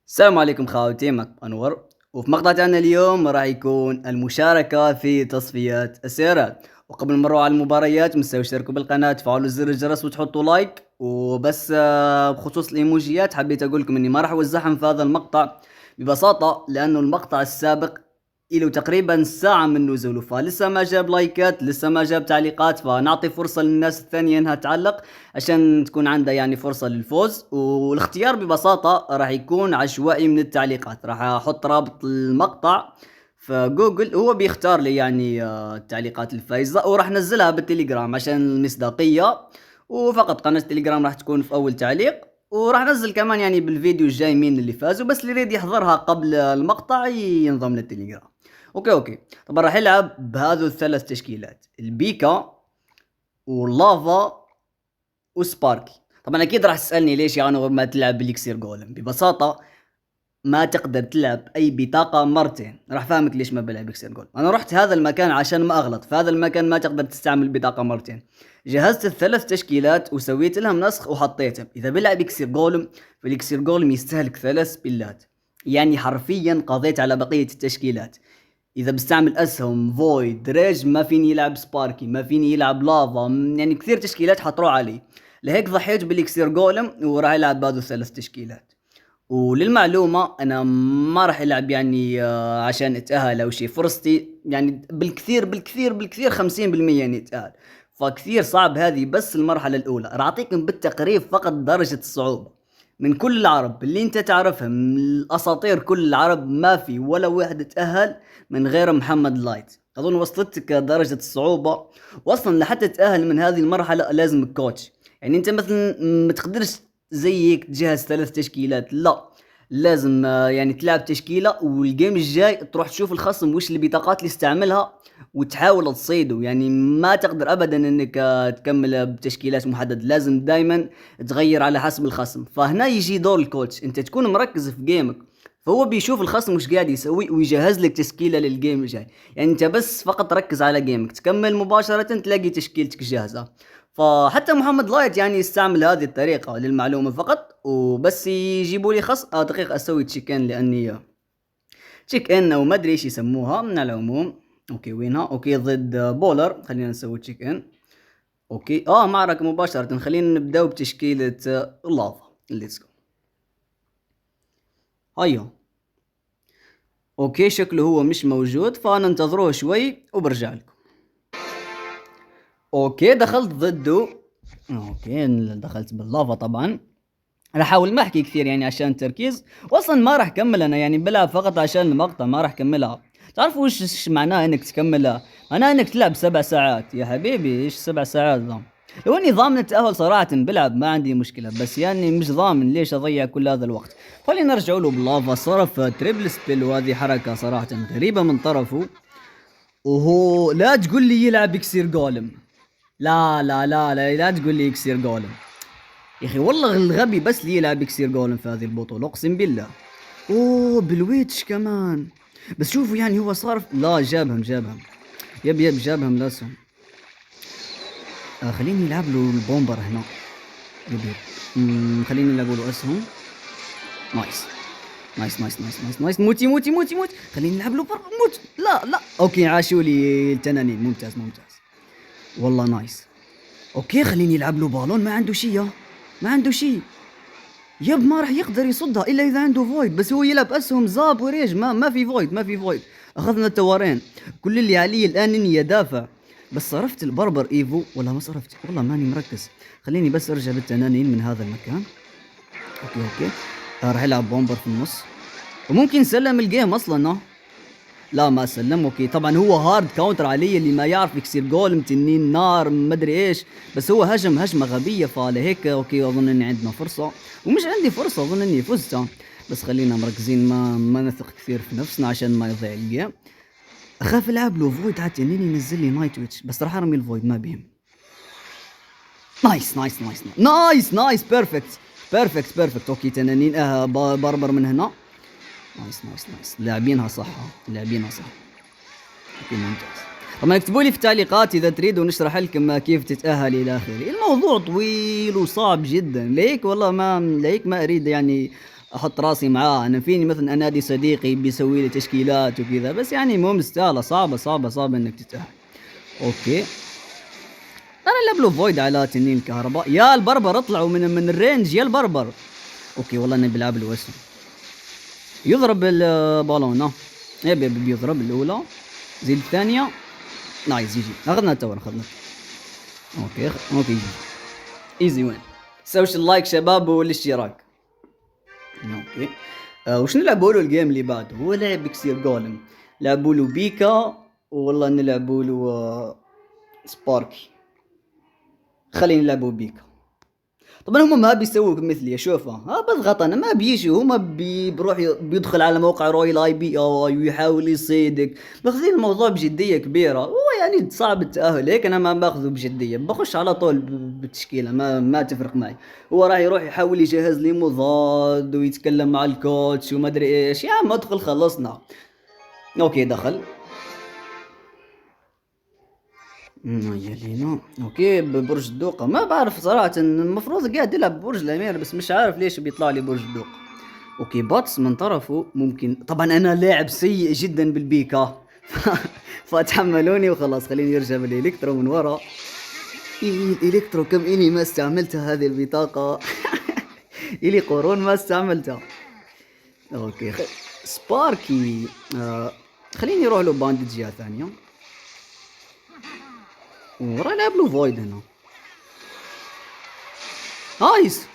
السلام عليكم خاوتي، معكم أنور. وفي مقطع تاعنا اليوم راح يكون المشاركة في تصفيات السيارات. وقبل ما نروح على المباريات متنساوش تشتركوا بالقناة، تفعلوا زر الجرس وتحطوا لايك. وبس بخصوص الايموجيات حبيت اقول لكم اني ما راح اوزعهم في هذا المقطع ببساطة لانه المقطع السابق إله تقريبا ساعة من نزوله، فلسه ما جاب لايكات، لسه ما جاب تعليقات، فنعطي فرصة للناس الثانية انها تعلق عشان تكون عنده يعني فرصة للفوز. والاختيار ببساطة راح يكون عشوائي من التعليقات، راح احط رابط المقطع في جوجل، هو بيختار لي يعني التعليقات الفايزة وراح نزلها بالتليجرام عشان المصداقية. وفقط قناة التليجرام راح تكون في اول تعليق، وراح انزل كمان يعني بالفيديو الجاي مين اللي فازوا، بس اللي يريد يحضرها قبل المقطع ينضم للتليجرام. اوكي. طبعا راح يلعب بهذو الثلاث تشكيلات: البيكا واللافا وسباركي. طبعا اكيد راح تسالني ليش يا انور ما تلعب بالاكسير جولم. ببساطه ما تقدر تلعب اي بطاقه مرتين. راح فاهمك ليش ما بلعب اكسير جولم. انا رحت هذا المكان عشان ما اغلط، في هذا المكان ما تقدر تستعمل بطاقه مرتين. جهزت الثلاث تشكيلات وسويت لهم نسخ وحطيتهم. اذا بلعب اكسير جولم فالاكسير جولم يستهلك 3 سبيلات، يعني حرفيا قضيت على بقيه التشكيلات. اذا بستعمل اسهم فويد ريج ما فيني يلعب سباركي، ما فيني يلعب لافا، يعني كثير تشكيلات حتروح علي. لهيك ضحيت بالاكسير جولم وراح العب بهذو الثلاث تشكيلات. وللمعلومة انا ما راح العب يعني عشان اتأهل او شي. فرصتي يعني بالكثير 50% اني اتأهل، فكثير صعب هذه بس المرحلة الاولى. راح اعطيكم بالتقريب فقط درجة الصعوبة من كل العرب اللي انت تعرفهم، الاساطير كل العرب ما في ولا واحد اتأهل من غير محمد لايت. اظن وصلتك درجة الصعوبة. واصلا لحتى تتأهل من هذه المرحلة لازم كوتش. يعني انت مثلا ما تقدرش زيك تجهز 3 تشكيلات، لا، لازم يعني تلعب تشكيلة والجيم الجاي تروح تشوف الخصم وش البطاقات اللي استعملها وتحاول تصيده. يعني ما تقدر ابدا انك تكمل بتشكيلات محددة، لازم دايما تغير على حسب الخصم. فهنا يجي دور الكوتش، انت تكون مركز في جيمك فهو بيشوف الخصم وش قاعد يسوي ويجهز لك تشكيلة للجيم الجاي. يعني انت بس فقط ركز على جيمك، تكمل مباشرة تلاقي تشكيلتك جاهزة. فحتى محمد لايت يعني يستعمل هذه الطريقة للمعلومة فقط، وبس يجيبوا لي خص دقيقة اسوي تشيكن لاني تشيك ان او ما ادري ايش يسموها من العموم. اوكي وينها؟ اوكي ضد بولر، خلينا نسوي تشيك ان. اوكي معركة مباشرة. خلينا نبدأ بتشكيلة لافا. ليتس جو. هيا. اوكي شكله هو مش موجود، فانا انتظروه شوي وبرجع لكم. اوكي دخلت ضده. اوكي دخلت باللافا طبعا. انا احاول ما احكي كثير يعني عشان التركيز، واصلا ما راح كمل انا، يعني بلعب فقط عشان المقطع، ما راح كملها. تعرفوا وش معناه انك تكملها؟ معناه انك تلعب 7 ساعات يا حبيبي. ايش 7 ساعات ذا؟ لو اني ضامن التأهل صراحة بلعب ما عندي مشكلة، بس يعني مش ضامن ليش اضيع كل هذا الوقت. خلينا نرجع له باللافا. صرف تريبل سبيل وهذه حركة صراحة غريبة من طرفه. وهو لا تقول لي يلعب اكسير جولم. لا تقول لي اكسير جولم يا اخي. والله الغبي بس لي يلعب اكسير جولم في هذه البطولة اقسم بالله. اوه بالويتش كمان. بس شوفوا يعني هو صار لا جابهم. يب جابهم لسه. خليني يلعب له البومبر هنا. خليني العب له اسهم. نايس. موتي. خليني نلعب له موت. لا اوكي عاشوا لي التنانين. ممتاز. والله نايس. اوكي خليني يلعب له بالون. ما عنده شيء. يب ما راح يقدر يصدها الا اذا عنده فويد، بس هو يلعب اسهم زاب وريج. ما في فويد. اخذنا التوارين. كل اللي علي الان اني ادافع. بس صرفت البربر ايفو ولا ما صرفت؟ والله ماني مركز. خليني بس ارجع بالتنانين من هذا المكان. اوكي راح يلعب بومبر في النص وممكن سلم الجيم اصلا. لا ما سلم. اوكي طبعا هو هارد كاونتر علي، اللي ما يعرف يكسر جول متنين نار ما ادري ايش، بس هو هجمة غبية. فلهيك اوكي اظن اني عندنا فرصة، ومش عندي فرصة، اظن اني فزت. بس خلينا مركزين، ما نثق كثير في نفسنا عشان ما يضيع الجيم. اخاف العب له فويد حتى انني ينزل لي نايت ويتش، بس راح ارمي الفويد ما بهم. نايس بيرفكت. اوكي تنانين بربر من هنا. نايس. لاعبينها صح. اوكي ممتاز. طبعا اكتبوا لي في التعليقات اذا تريدوا نشرح لكم كيف تتأهل الى اخره. الموضوع طويل وصعب جدا، ليك ما اريد يعني احط راسي معاه. انا فيني مثلا انادي صديقي بيسوي لي تشكيلات وكذا، بس يعني مو مستاهله، صعبه انك تتاهل. اوكي، انا العب له فويد على تنين الكهرباء. يا البربر اطلعوا من الرينج يا البربر. اوكي والله اني بلعب له اسم يضرب البالون. يبي بيضرب الاولى، زيد الثانيه. نايس، جي اخذنا التور اخذنا. اوكي جي ايزي وين. سووا اللايك شباب والاشتراك. اوكي. وش نلعبوا له الجيم اللي بعده؟ هو لعب بكسير جولم، لعبوا له بيكا، والله نلعبوا له سباركي. خلينا نلعبوا بيكا. طبعا هم ما بيسووا مثلي، اشوفه بضغط انا ما بيجي، هما بيروح بيدخل على موقع رويال اي بي اي ويحاول يصيدك، باخذين الموضوع بجديه كبيره. هو يعني صعب التاهل، هيك انا ما باخذه بجديه، بخش على طول بالتشكيله، ما تفرق معي. هو راح يروح يحاول يجهز لي مضاد ويتكلم مع الكوتش وما ادري ايش. يا عم ادخل خلصنا. اوكي دخل. يلينا. اوكي ببرج الدوقة، ما بعرف صراحة، المفروض قاعد يلعب ببرج الامير، بس مش عارف ليش بيطلع لي برج الدوقة. اوكي باتس من طرفه ممكن. طبعا انا لاعب سيء جدا بالبيكا فاتحملوني وخلاص. خليني يرجع بالالكترو من ورا. الالكترو كم اني ما استعملتها هذه البطاقة الي قرون ما استعملتها. اوكي سباركي. خليني اروح له باندج جهة ثانية، وراح لعب له فويد هنا. نايس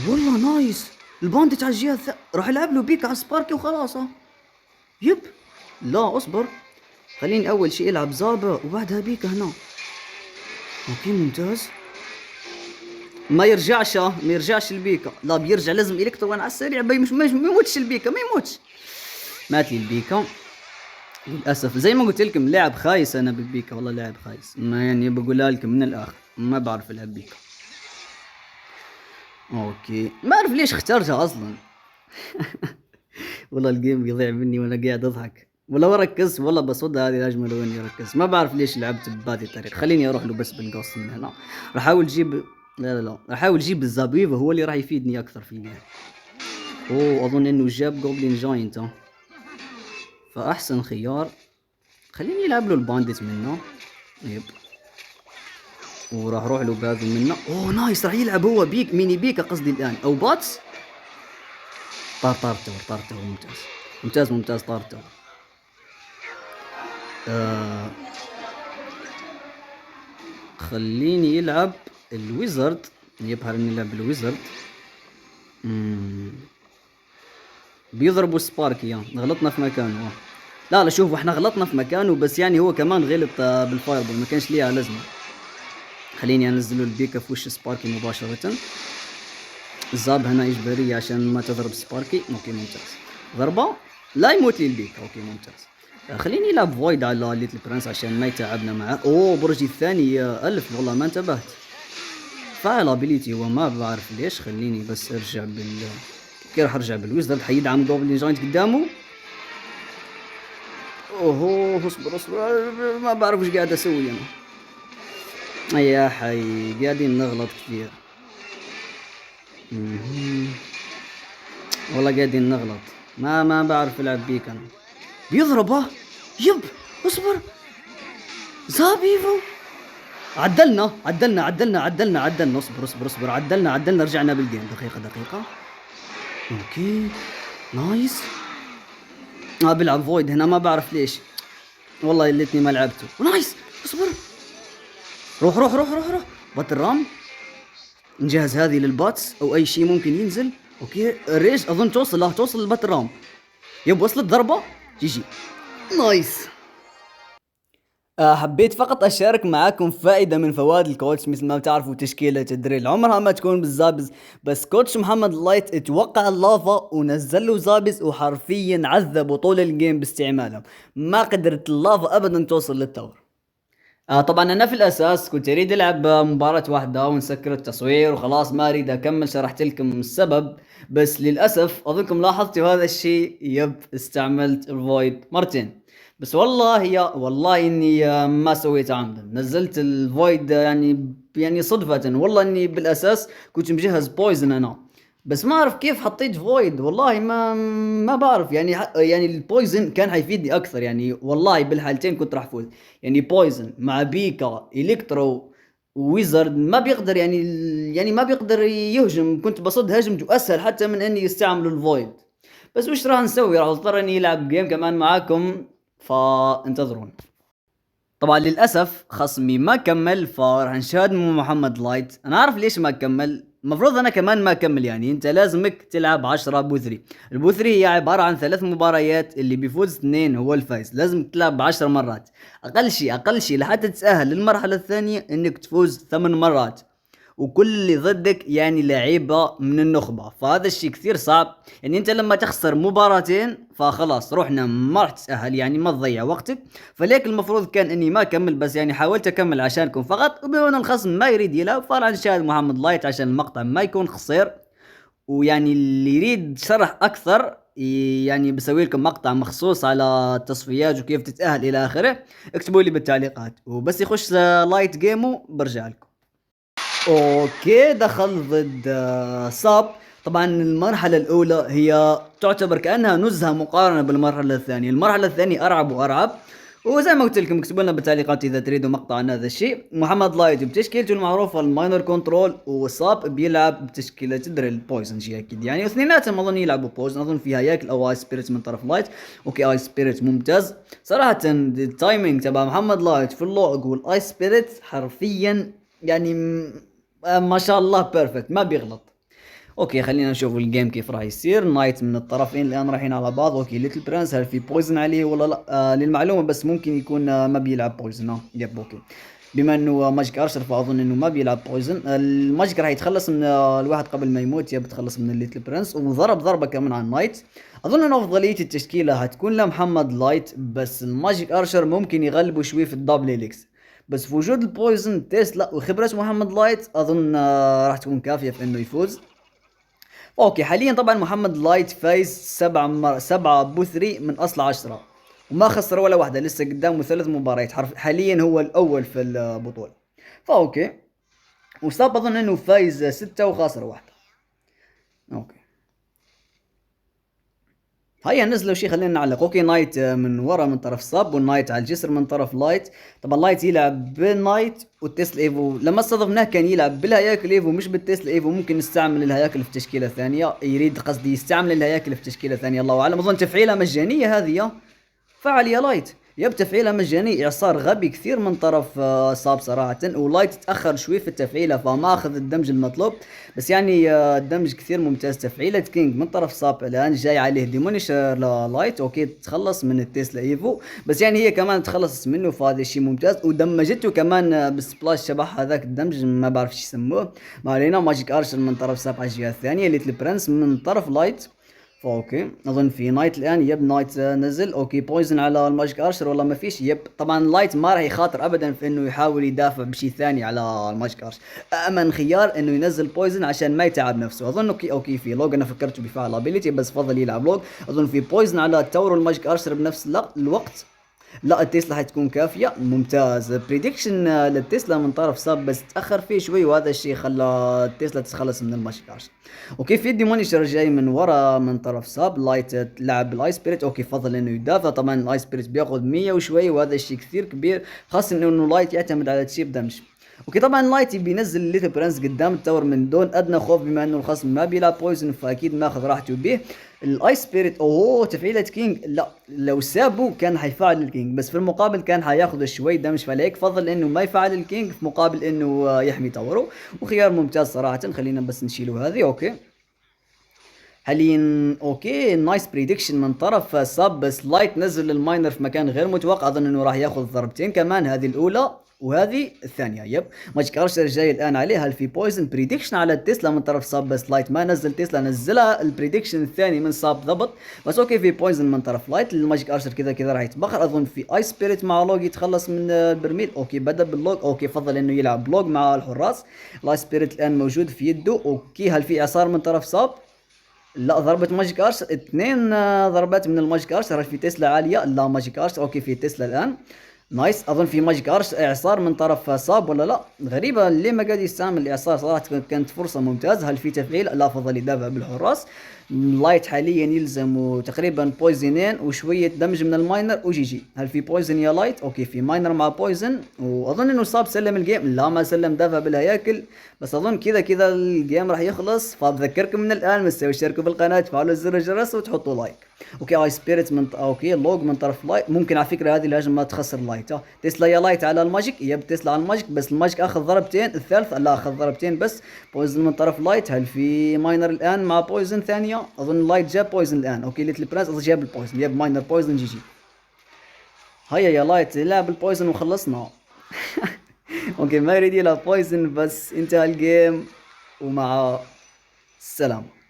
والله نايس. الباندج على الجهة راح يلعب له بيك على سباركي وخلاص. يب لا اصبر، خليني اول شيء العب زابا وبعدها بيك هنا. اوكي ممتاز. ما يرجعش البيكا، لا بيرجع لازم الكترو على السريع. مش ما يموتش البيكا، ما يموتش. مات لي البيكا للاسف. زي ما قلت لكم لعب خايس انا بالبيكا، والله لعب خايس، ما يعني بقولها لكم من الاخر، ما بعرف العب بيكا. اوكي ما اعرف ليش اخترتها اصلا والله الجيم بيضيع مني وانا قاعد اضحك، ولو ركزت والله بصد هذه الاجمل واني ركزت. ما بعرف ليش لعبت بهذه الطريقه. خليني اروح له بس بالقص من هنا. راح احاول اجيب، لا راح احاول اجيب الزابيفا، هو اللي راح يفيدني اكثر في الجيم. اوه اظن انه جاب جوبلين جاينت، فاحسن خيار خليني العب له البانديت منه. يب وراح اروح له بهذا منه. اوه نايس، راح يلعب هو بيك ميني بيكا قصدي الان، او باتس. طار ممتاز طار. خليني يلعب الويزرد. يبهر اني يلعب الويزرد. بيضربوا سباركي. غلطنا في مكانه. لا شوفوا احنا غلطنا في مكانه، بس يعني هو كمان غلط بالفايربول، ما كانش ليها لازمه. خليني انزله البيكا في وش سباركي مباشره. الزاب هنا اجباريه عشان ما تضرب سباركي. اوكي ممتاز، ضربه لا يموت لي البيك. اوكي ممتاز. خليني العب فويد على ليتل برنس عشان ما يتعبنا معه. اوه برجي الثاني 1000 والله ما انتبهت. فاعل ابيليتي هو، ما بعرف ليش. خليني بس ارجع اوكي راح ارجع بالويزرد. حيدعم جوبلين جاينت قدامه. اوه اصبر ما بعرف وش قاعد اسوي انا. يا حي قاعدين نغلط كثير. والله قاعدين نغلط. ما بعرف العب بيك انا. بيضربه. يب اصبر. زابيفو. عدلنا. اصبر عدلنا رجعنا بالجيم. دقيقة. اوكي نايس. بلعب فويد هنا، ما بعرف ليش والله، الليتني ما لعبته. نايس اصبر. روح باتل رام. نجهز هذه للباتس او اي شيء ممكن ينزل. اوكي ريج اظن توصل للباتل رام. يب وصلت ضربة. جي نايس. حبيت فقط أشارك معاكم فائدة من فوائد الكوتش. مثل ما بتعرفوا تشكيلة الدريل عمرها ما تكون بالزابز، بس كوتش محمد لايت اتوقع اللافا ونزل له زابز وحرفيا عذبوا طول الجيم باستعمالهم. ما قدرت اللافا أبدا توصل للتور. طبعا أنا في الأساس كنت أريد ألعب مباراة واحدة ونسكر التصوير وخلاص، ما أريد أكمل. شرحت لكم السبب، بس للأسف أظنكم لاحظتوا هذا الشيء. يب استعملت الفويد مرتين، بس والله اني ما سويت عمدا. نزلت الفويد يعني صدفة. والله اني بالاساس كنت مجهز بويزن انا، بس ما اعرف كيف حطيت فويد، والله ما بعرف يعني يعني البويزن كان حيفيدني اكثر يعني، والله بالحالتين كنت راح فوز. يعني بويزن مع بيكا الكترو ويزرد ما بيقدر يعني يعني ما بيقدر يهجم، كنت بصد هجمته اسهل حتى من اني يستعملوا الفويد. بس وش راح نسوي، راح اضطر اني العب جيم كمان معاكم، فانتظرون. طبعا للاسف خصمي ما كمل، فراح نشاهد من محمد لايت. انا عارف ليش ما كمل، المفروض انا كمان ما اكمل. يعني انت لازمك تلعب 10 بوثري. البوثري هي عبارة عن 3 مباريات، اللي بيفوز 2 هو الفايز. لازم تلعب 10 مرات، اقل شيء لحتى تتأهل للمرحلة الثانية انك تفوز 8 مرات. وكل اللي ضدك يعني لعيبة من النخبة، فهذا الشيء كثير صعب. يعني انت لما تخسر مباراتين فخلاص روحنا، ما راح تتأهل، يعني ما تضيع وقتك. فليك المفروض كان اني ما اكمل، بس يعني حاولت اكمل عشانكم فقط. وبما ان الخصم ما يريد يلعب فراح نشاهد محمد لايت عشان المقطع ما يكون قصير. ويعني اللي يريد شرح اكثر يعني بسوي لكم مقطع مخصوص على التصفيات وكيف تتأهل الى اخره. اكتبوا لي بالتعليقات، وبس يخش لايت جيمو برجع لكم. اوكي دخل ضد صاب. طبعا المرحلة الأولى هي تعتبر كأنها نزهة مقارنة بالمرحلة الثانية. المرحلة الثانية أرعب وأرعب. وزي ما قلت لكم اكتبوا لنا بالتعليقات إذا تريدوا مقطع عن هذا الشيء. محمد لايت بتشكيلته المعروفة الماينر كنترول، وصاب بيلعب بتشكيلة دريل بويزن شيء أكيد يعني، واثنيناتهم أظن يلعبوا بويزن. أظن في هياكل أو آي سبيريت من طرف لايت. أوكي آي سبيريت ممتاز صراحة. التايمينج تبع محمد لايت في اللوج والآي سبيريت حرفيا يعني ما شاء الله بيرفكت، ما بيغلط. اوكي خلينا نشوف الجيم كيف راح يصير. نايت من الطرفين الان رايحين على بعض. اوكي ليتل برنس هل في بويزن عليه ولا لا؟ للمعلومه بس ممكن يكون ما بيلعب بويزن. يب اوكي. بما انه ماجيك ارشر فاظن انه ما بيلعب بويزن. الماجيك راح يتخلص من الواحد قبل ما يموت. يب تخلص من الليتل برنس، وضرب ضربه كمان على النايت. اظن انه افضليه التشكيله هتكون لمحمد لايت، بس الماجيك ارشر ممكن يغلبوا شوي في الدبل هيليكس. بس في وجود البويزن تيسلا وخبرة محمد لايت اظن راح تكون كافية في انه يفوز. اوكي حاليا طبعا محمد لايت فايز 7 بوثري من اصل 10، وما خسر ولا واحدة. لسه قدامه 3 مباريات. حاليا هو الاول في البطولة. فاوكي. وصاب اظن انه فايز 6 وخاسر واحدة. اوكي هيا نزلوا شيء خلينا نعلق. اوكي نايت من ورا من طرف صاب، والنايت على الجسر من طرف لايت. طبعا لايت يلعب بالنايت والتسلا ايفو. لما استضفناه كان يلعب بالهياكل ايفو مش بالتسلا ايفو. ممكن يستعمل الهياكل في تشكيله ثانيه، يريد قصدي يستعمل الهياكل في تشكيله ثانيه، الله اعلم. اظن تفعيله مجانيه هذه. فعل يا لايت. يب تفعيله مجاني. اعصار غبي كثير من طرف صاب صراحة. ولايت تأخر شوي في التفعيلة فما اخذ الدمج المطلوب. بس يعني الدمج كثير ممتاز. تفعيلة كينج من طرف صاب الان جاي عليه ديمونيشر للايت. اوكي تخلص من التسلا ايفو، بس يعني هي كمان تخلص منه فهذا الشيء ممتاز. ودمجته كمان بالسبلاش شبه هذاك الدمج ما بعرف ايش يسموه. ما علينا. ماجيك ارشر من طرف صاب على الجهة الثانية. ليتل برنس من طرف لايت. اوكي اظن في نايت الان. يب نايت نزل. اوكي بويزن على الماجيك ارشر والله ما فيش. يب طبعا لايت ما راح يخاطر ابدا في انه يحاول يدافع بشيء ثاني على الماجيك ارشر. امن خيار انه ينزل بويزن عشان ما يتعب نفسه. اظن اوكي في لوج. انا فكرت بفعل ابيليتي بس فضل يلعب لوج. اظن في بويزن على التور والماجيك ارشر بنفس الوقت. لا التسلا حتكون كافية. ممتاز. بريدكشن للتسلا من طرف صاب بس تأخر فيه شوي، وهذا الشيء خلى التسلا تتخلص من الماجيك ارشر. اوكي في ديمونيشر جاي من ورا من طرف صاب. لايت لعب بالاي سبيريت. اوكي فضل انه يدافع. طبعا الاي سبيريت بياخذ 100 وشوي، وهذا الشيء كثير كبير، خاصة انه لايت يعتمد على تشيب دمج. اوكي طبعا لايت بينزل ليتل برنس قدام التور من دون ادنى خوف، بما انه الخصم ما بيلعب بويزن فاكيد ماخذ راحته به. الاي سبيريت اوه تفعيلة كينج. لا لو سابه كان حيفعل الكينج، بس في المقابل كان حياخذ شوي دمج، فليك فضل انه ما يفعل الكينج في مقابل انه يحمي توره. وخيار ممتاز صراحة. خلينا بس نشيله هذه. اوكي حاليا اوكي نايس بريدكشن من طرف صاب، بس لايت نزل الماينر في مكان غير متوقع. اظن انه راح ياخذ ضربتين كمان، هذه الاولى وهذه الثانية. يب ماجيك ارشر جاي الان عليه. هل في بويزن؟ بريدكشن على التسلا من طرف صاب، بس لايت ما نزل تسلا، نزلها البريدكشن الثاني من صاب ضبط. بس اوكي في بويزن من طرف لايت. الماجيك ارشر كذا كذا راح يتبخر. اظن في اي سبيريت مع لوج يتخلص من البرميل. اوكي بدا باللوج. اوكي فضل انه يلعب لوج مع الحراس. الاي سبيريت الان موجود في يده. اوكي هل في اعصار من طرف صاب؟ لا ضربة ماجيك ارشر. 2 ضربات من الماجيك ارشر. هل في تسلا عالية؟ لا ماجيك ارشر. اوكي في تسلا الان. نايس. اظن في ماجيك ارش اعصار من طرف صاب ولا لا؟ غريبه ليه ما قاعد يستعمل الاعصار؟ صراحه كانت فرصه ممتازه. هل في تفعيل؟ لا، فضل يدافع بالحراس. لايت حاليا يلزم تقريبا بويزنين وشويه دمج من الماينر وجي جي. هل في بويزن يا لايت؟ اوكي، في ماينر مع بويزن. واظن انه صاب سلم الجيم. لا، ما سلم، دافع بالهياكل. بس اظن كذا كذا الجيم راح يخلص. فبذكركم من الان مستوي اشتركوا بالقناه، تفعلوا زر الجرس وتحطوا لايك. اوكي، اي سبيريت اوكي لوج من طرف لايت. ممكن على فكره هذه الهجمه ما تخسر لايت. تسلا يا لايت على الماجيك. يب، تسلا على الماجيك، بس الماجيك اخذ ضربتين. الثالث لا، اخذ ضربتين بس. بويزن من طرف لايت. هل في ماينر الان مع بويزن ثانيه؟ اظن لايت جاب بويزن الان. اوكي، ليتل برنس اظن جاب البويزن. يب، ماينر بويزن، جي جي. هيا يا لايت، لعب البويزن وخلصنا. اوكي، ما يريد يلعب بويزن، بس انتهى الجيم ومع السلامه.